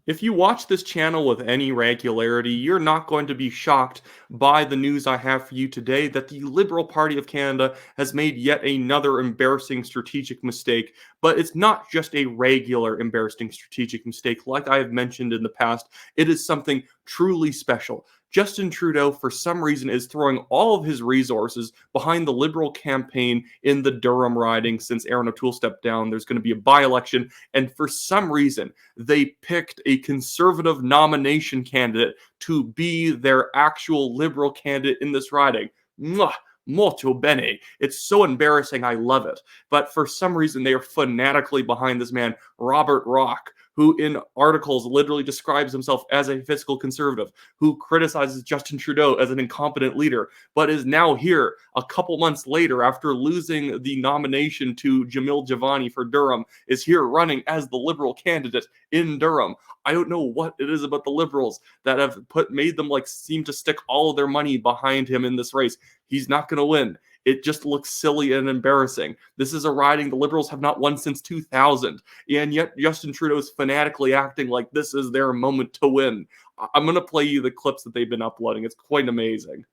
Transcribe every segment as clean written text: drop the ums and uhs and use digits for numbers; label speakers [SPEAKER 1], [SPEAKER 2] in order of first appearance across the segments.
[SPEAKER 1] If you watch this channel with any regularity, you're not going to be shocked by the news I have for you today that the Liberal Party of Canada has made yet another embarrassing strategic mistake. But it's not just a regular embarrassing strategic mistake. Like I have mentioned in the past, it is something truly special. Justin Trudeau, for some reason, is throwing all of his resources behind the Liberal campaign in the Durham riding. Since Aaron O'Toole stepped down, there's going to be a by-election, and for some reason, they picked a Conservative nomination candidate to be their actual Liberal candidate in this riding. Mwah! Molto bene. It's so embarrassing, I love it. But for some reason, they are fanatically behind this man, Robert Rock, who in articles literally describes himself as a fiscal conservative, who criticizes Justin Trudeau as an incompetent leader, but is now here a couple months later after losing the nomination to Jamil Javani for Durham, is here running as the Liberal candidate in Durham. I don't know what it is about the Liberals that have made them seem to stick all of their money behind him in this race. He's not going to win. It just looks silly and embarrassing. This is a riding the Liberals have not won since 2000, and yet Justin Trudeau is fanatically acting like this is their moment to win. I'm going to play you the clips that they've been uploading. It's quite amazing.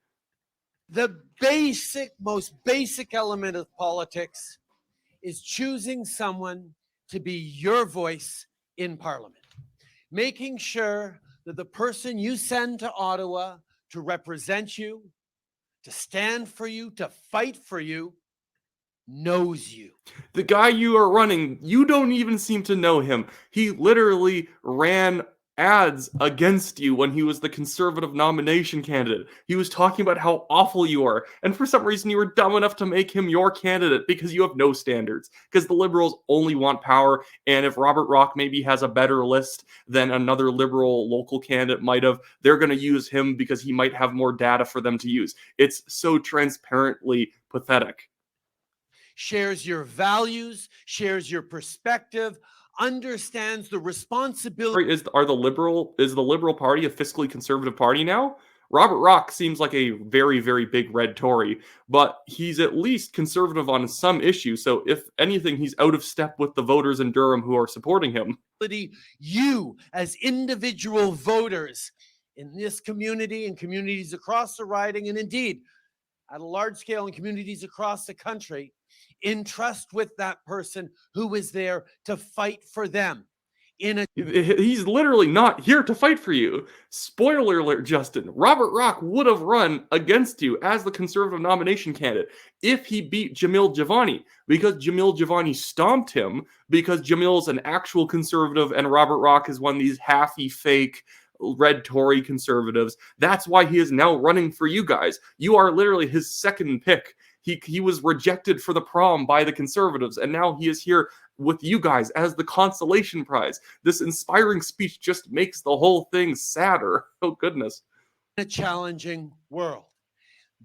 [SPEAKER 2] The most basic element of politics is choosing someone to be your voice in Parliament, making sure that the person you send to Ottawa to represent you, to stand for you, to fight for you, knows you.
[SPEAKER 1] The guy you are running, you don't even seem to know him. He literally ran ads against you when he was the Conservative nomination candidate. He was talking about how awful you are, and for some reason you were dumb enough to make him your candidate because you have no standards. Because the Liberals only want power, and if Robert Rock maybe has a better list than another Liberal local candidate might have, they're going to use him because he might have more data for them to use. It's so transparently pathetic.
[SPEAKER 2] Shares your values, shares your perspective, understands the responsibility.
[SPEAKER 1] Is the Liberal Party a fiscally conservative party now? Robert Rock seems like a very, very big red Tory, but he's at least conservative on some issues. So if anything, he's out of step with the voters in Durham who are supporting him.
[SPEAKER 2] You, as individual voters in this community and communities across the riding, and indeed at a large scale in communities across the country, entrust with that person who is there to fight for them.
[SPEAKER 1] He's literally not here to fight for you. Spoiler alert, Justin. Robert Rock would have run against you as the Conservative nomination candidate if he beat Jamil Javani, because Jamil Javani stomped him because Jamil's an actual conservative and Robert Rock is one of these halfy fake red Tory conservatives. That's why he is now running for you guys. You are literally his second pick. He was rejected for the prom by the Conservatives, and now he is here with you guys as the consolation prize. This inspiring speech just makes the whole thing sadder. Oh, goodness.
[SPEAKER 2] A challenging world.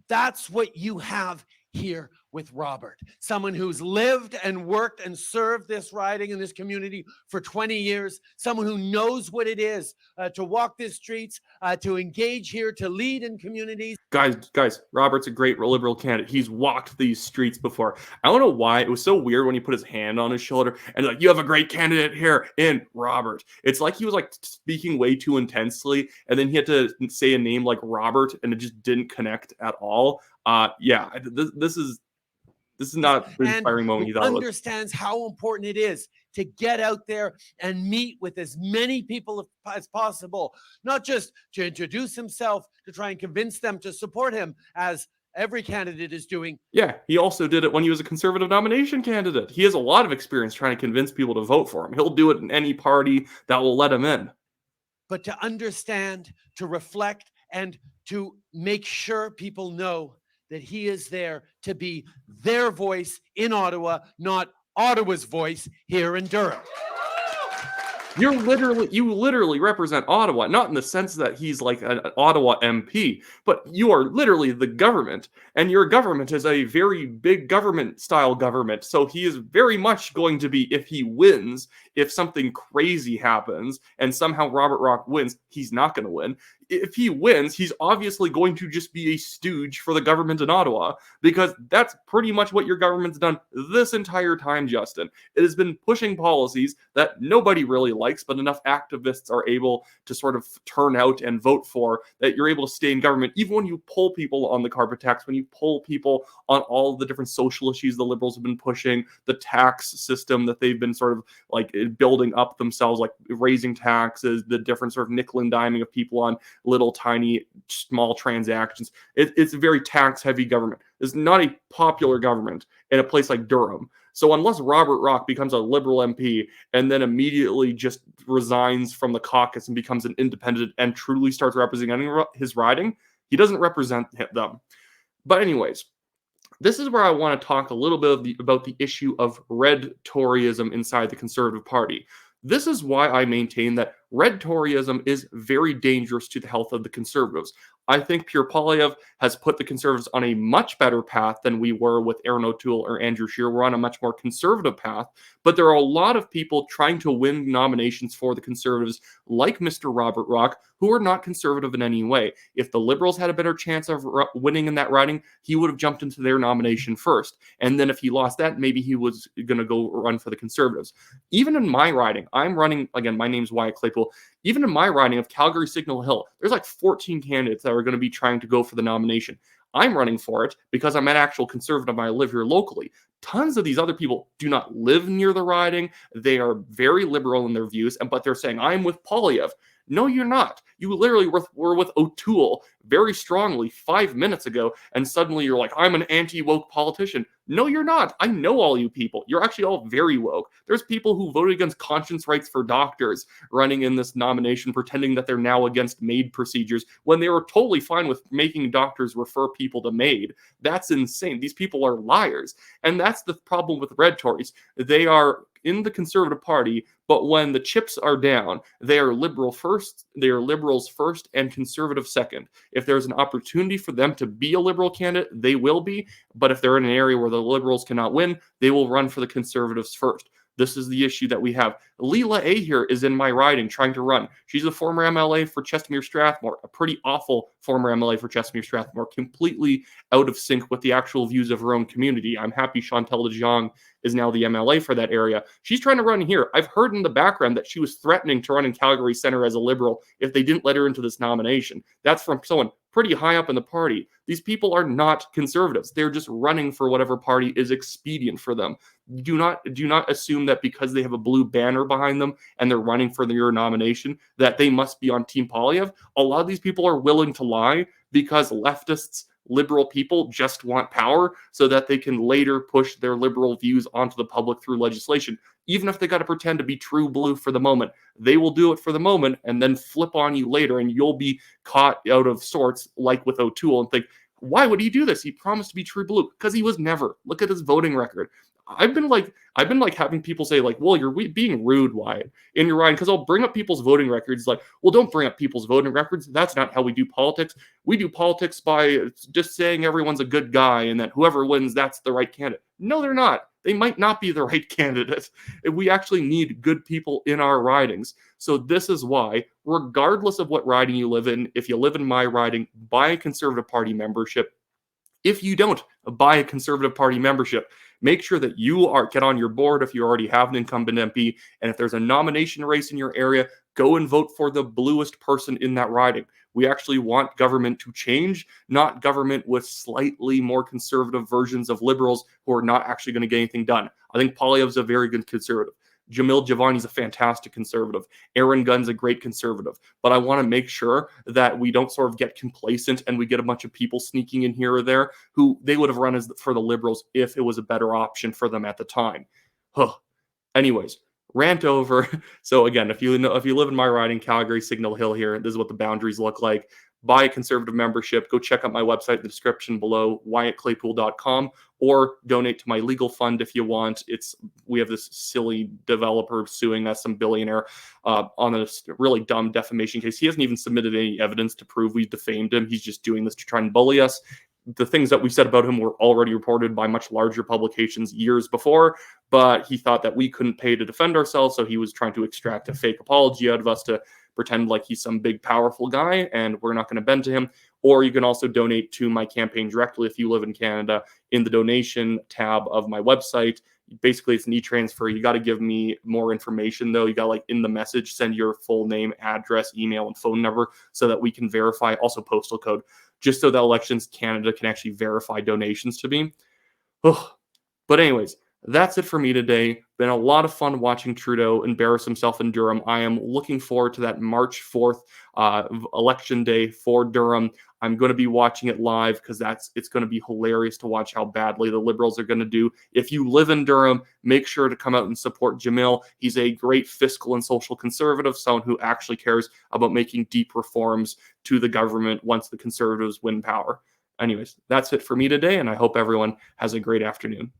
[SPEAKER 2] That's what you have here with Robert, someone who's lived and worked and served this riding in this community for 20 years, someone who knows what it is to walk these streets, to engage here, to lead in communities.
[SPEAKER 1] Guys, Robert's a great Liberal candidate. He's walked these streets before. I don't know why. It was so weird when he put his hand on his shoulder and you have a great candidate here in Robert. It's like he was speaking way too intensely, and then he had to say a name like Robert, and it just didn't connect at all. This is not an inspiring moment. He
[SPEAKER 2] understands how important it is to get out there and meet with as many people as possible, not just to introduce himself, to try and convince them to support him, as every candidate is doing.
[SPEAKER 1] Yeah, he also did it when he was a Conservative nomination candidate. He has a lot of experience trying to convince people to vote for him. He'll do it in any party that will let him in.
[SPEAKER 2] But to understand, to reflect, and to make sure people know that he is there to be their voice in Ottawa, not Ottawa's voice here in Durham.
[SPEAKER 1] You literally represent Ottawa, not in the sense that he's like an Ottawa MP, but you are literally the government, and your government is a very big government style government. So he is very much going to be, if he wins, if something crazy happens and somehow Robert Rock wins, he's not going to win. If he wins, he's obviously going to just be a stooge for the government in Ottawa, because that's pretty much what your government's done this entire time, Justin. It has been pushing policies that nobody really likes, but enough activists are able to sort of turn out and vote for, that you're able to stay in government, even when you pull people on the carpet tax, when you pull people on all the different social issues the Liberals have been pushing, the tax system that they've been sort of like building up themselves, like raising taxes, the different sort of nickel and diming of people on little tiny small transactions. It's a very tax heavy government. It's not a popular government in a place like Durham. So unless Robert Rock becomes a Liberal MP and then immediately just resigns from the caucus and becomes an independent and truly starts representing his riding, he doesn't represent them. But anyways, this is where I want to talk a little bit about the issue of red Toryism inside the Conservative Party. This is why I maintain that red Toryism is very dangerous to the health of the Conservatives. I think Pierre Poilievre has put the Conservatives on a much better path than we were with Aaron O'Toole or Andrew Scheer. We're on a much more conservative path, but there are a lot of people trying to win nominations for the Conservatives, like Mr. Robert Rock, who are not conservative in any way. If the Liberals had a better chance of winning in that riding, he would have jumped into their nomination first. And then if he lost that, maybe he was going to go run for the Conservatives. Even in my riding, I'm running, again, my name's Wyatt Claypool. Even in my riding of Calgary Signal Hill, there's like 14 candidates that are going to be trying to go for the nomination. I'm running for it because I'm an actual conservative. I live here locally. Tons of these other people do not live near the riding. They are very liberal in their views, but they're saying, I'm with Poilievre. No, you're not. You literally were with O'Toole very strongly 5 minutes ago, and suddenly you're like, I'm an anti-woke politician. No, you're not. I know all you people. You're actually all very woke. There's people who voted against conscience rights for doctors running in this nomination, pretending that they're now against MAID procedures when they were totally fine with making doctors refer people to MAID. That's insane. These people are liars. And that's the problem with red Tories. They are in the Conservative Party, but when the chips are down, they are Liberals first, and Conservative second. If there's an opportunity for them to be a Liberal candidate, they will be. But if they're in an area where the Liberals cannot win, they will run for the Conservatives first. This is the issue that we have. Leela A here is in my riding trying to run. She's a former MLA for Chestermere Strathmore, a pretty awful former MLA for Chestermere Strathmore, completely out of sync with the actual views of her own community. I'm happy Chantal de Jong is now the MLA for that area. She's trying to run here. I've heard in the background that she was threatening to run in Calgary Centre as a Liberal if they didn't let her into this nomination. That's from someone pretty high up in the party. These people are not conservatives. They're just running for whatever party is expedient for them. Do not assume that because they have a blue banner behind them and they're running for your nomination that they must be on Team Poilievre. A lot of these people are willing to lie because leftists, liberal people just want power so that they can later push their liberal views onto the public through legislation. Even if they got to pretend to be true blue for the moment, they will do it for the moment and then flip on you later, and you'll be caught out of sorts like with O'Toole and think, why would he do this? He promised to be true blue. Because he was never. Look at his voting record. I've been like having people say like, well, you're being rude, Wyatt, in your riding, because I'll bring up people's voting records. Like, well, don't bring up people's voting records. That's not how we do politics. We do politics by just saying everyone's a good guy and that whoever wins, that's the right candidate. No, they're not. They might not be the right candidate. We actually need good people in our ridings. So this is why, regardless of what riding you live in, if you live in my riding, buy a Conservative Party membership. If you don't, buy a Conservative Party membership. Make sure that you get on your board if you already have an incumbent MP. And if there's a nomination race in your area, go and vote for the bluest person in that riding. We actually want government to change, not government with slightly more conservative versions of liberals who are not actually going to get anything done. I think Poilievre's a very good conservative. Jamil Javani's a fantastic conservative. Aaron Gunn's a great conservative. But I want to make sure that we don't sort of get complacent and we get a bunch of people sneaking in here or there who they would have run for the Liberals if it was a better option for them at the time. Anyways, rant over. So again, if you live in my riding, Calgary Signal Hill here, this is what the boundaries look like. Buy a Conservative membership. Go check out my website in the description below, wyattclaypool.com, or donate to my legal fund if you want. We have this silly developer suing us, some billionaire, on a really dumb defamation case. He hasn't even submitted any evidence to prove we defamed him. He's just doing this to try and bully us. the things that we said about him were already reported by much larger publications years before, but he thought that we couldn't pay to defend ourselves, so he was trying to extract a fake apology out of us to pretend like he's some big, powerful guy, and we're not going to bend to him. Or you can also donate to my campaign directly if you live in Canada in the donation tab of my website. Basically, it's an e-transfer. You got to give me more information, though. You got to, like, in the message, send your full name, address, email, and phone number so that we can verify. Also, postal code, just so that Elections Canada can actually verify donations to me. Ugh. But anyways, that's it for me today. Been a lot of fun watching Trudeau embarrass himself in Durham. I am looking forward to that March 4th election day for Durham. I'm going to be watching it live because it's going to be hilarious to watch how badly the Liberals are going to do. If you live in Durham, make sure to come out and support Jamil. He's a great fiscal and social conservative, someone who actually cares about making deep reforms to the government once the Conservatives win power. Anyways, that's it for me today, and I hope everyone has a great afternoon.